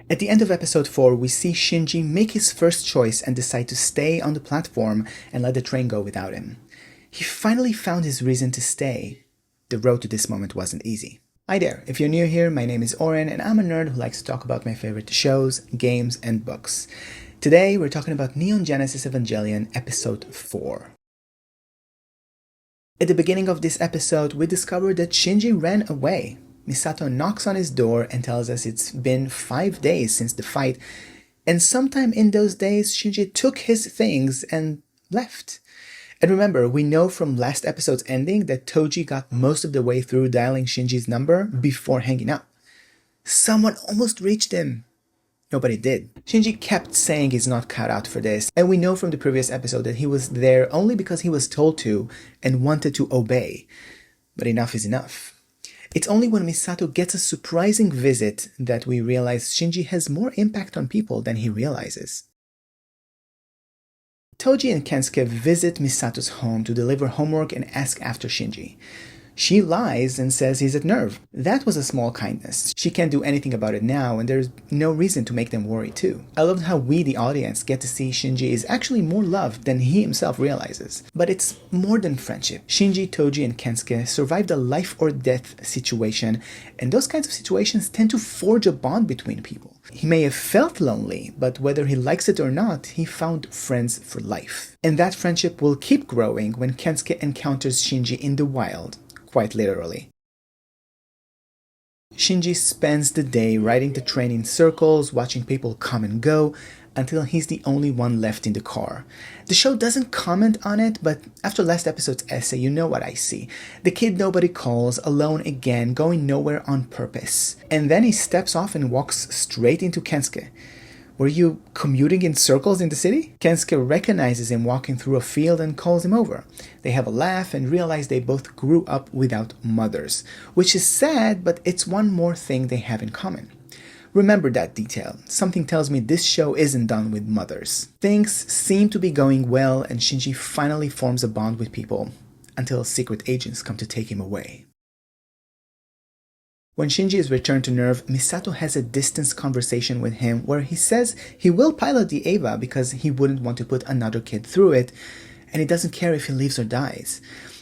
At the end of episode 4, we see Shinji make his first choice and decide to stay on the platform and let the train go without him. He finally found his reason to stay. The road to this moment wasn't easy. Hi there, if you're new here, my name is Oren and I'm a nerd who likes to talk about my favorite shows, games, and books. Today we're talking about Neon Genesis Evangelion episode 4. At the beginning of this episode, we discover that Shinji ran away. Misato knocks on his door and tells us it's been 5 days since the fight, and sometime in those days Shinji took his things and left. And remember, we know from last episode's ending that Toji got most of the way through dialing Shinji's number before hanging up. Someone almost reached him. Nobody did. Shinji kept saying he's not cut out for this, and we know from the previous episode that he was there only because he was told to and wanted to obey. But enough is enough. It's only when Misato gets a surprising visit that we realize Shinji has more impact on people than he realizes. Toji and Kensuke visit Misato's home to deliver homework and ask after Shinji. She lies and says he's at Nerv. That was a small kindness. She can't do anything about it now, and there's no reason to make them worry too. I love how we, the audience, get to see Shinji is actually more loved than he himself realizes. But it's more than friendship. Shinji, Toji, and Kensuke survived a life or death situation, and those kinds of situations tend to forge a bond between people. He may have felt lonely, but whether he likes it or not, he found friends for life. And that friendship will keep growing when Kensuke encounters Shinji in the wild. Quite literally. Shinji spends the day riding the train in circles, watching people come and go, until he's the only one left in the car. The show doesn't comment on it, but after last episode's essay, you know what I see. The kid nobody calls, alone again, going nowhere on purpose. And then he steps off and walks straight into Kensuke. Were you commuting in circles in the city? Kensuke recognizes him walking through a field and calls him over. They have a laugh and realize they both grew up without mothers, which is sad, but it's one more thing they have in common. Remember that detail. Something tells me this show isn't done with mothers. Things seem to be going well and Shinji finally forms a bond with people, until secret agents come to take him away. When Shinji is returned to Nerv, Misato has a distance conversation with him where he says he will pilot the Eva because he wouldn't want to put another kid through it, and he doesn't care if he lives or dies.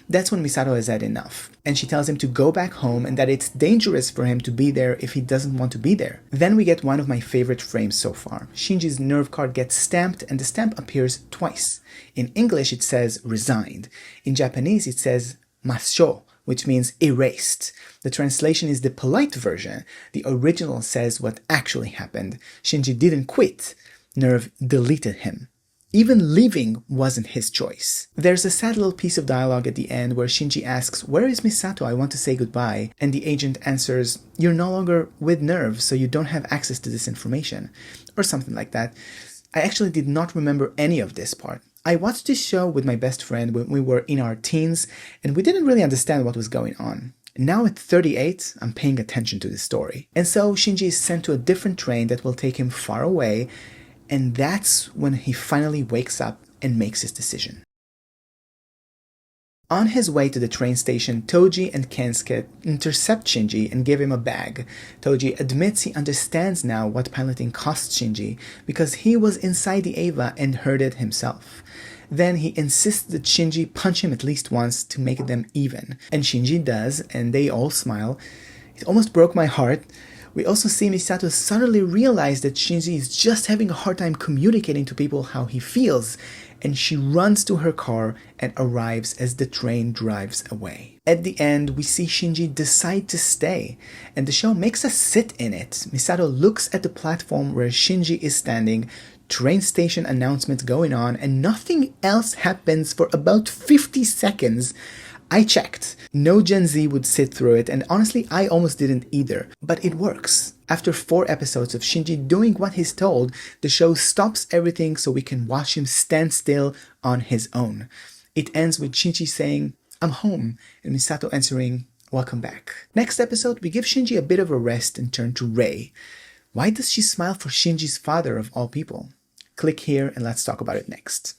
That's when Misato has had enough, and she tells him to go back home and that it's dangerous for him to be there if he doesn't want to be there. Then we get one of my favorite frames so far. Shinji's Nerv card gets stamped and the stamp appears twice. In English it says resigned. In Japanese it says massho, which means erased. The translation is the polite version. The original says what actually happened. Shinji didn't quit. Nerv deleted him. Even leaving wasn't his choice. There's a sad little piece of dialogue at the end where Shinji asks, "Where is Misato? I want to say goodbye." And the agent answers, "You're no longer with Nerv, so you don't have access to this information." Or something like that. I actually did not remember any of this part. I watched this show with my best friend when we were in our teens, and we didn't really understand what was going on. Now at 38, I'm paying attention to this story. And so Shinji is sent to a different train that will take him far away, and that's when he finally wakes up and makes his decision. On his way to the train station, Toji and Kensuke intercept Shinji and give him a bag. Toji admits he understands now what piloting cost Shinji because he was inside the Eva and heard it himself. Then he insists that Shinji punch him at least once to make them even. And Shinji does, and they all smile. It almost broke my heart. We also see Misato suddenly realize that Shinji is just having a hard time communicating to people how he feels, and she runs to her car and arrives as the train drives away. At the end, we see Shinji decide to stay, and the show makes us sit in it. Misato looks at the platform where Shinji is standing, train station announcements going on, and nothing else happens for about 50 seconds. I checked. No Gen Z would sit through it, and honestly, I almost didn't either. But it works. After 4 episodes of Shinji doing what he's told, the show stops everything so we can watch him stand still on his own. It ends with Shinji saying, "I'm home," and Misato answering, "Welcome back." Next episode, we give Shinji a bit of a rest and turn to Rei. Why does she smile for Shinji's father of all people? Click here and let's talk about it next.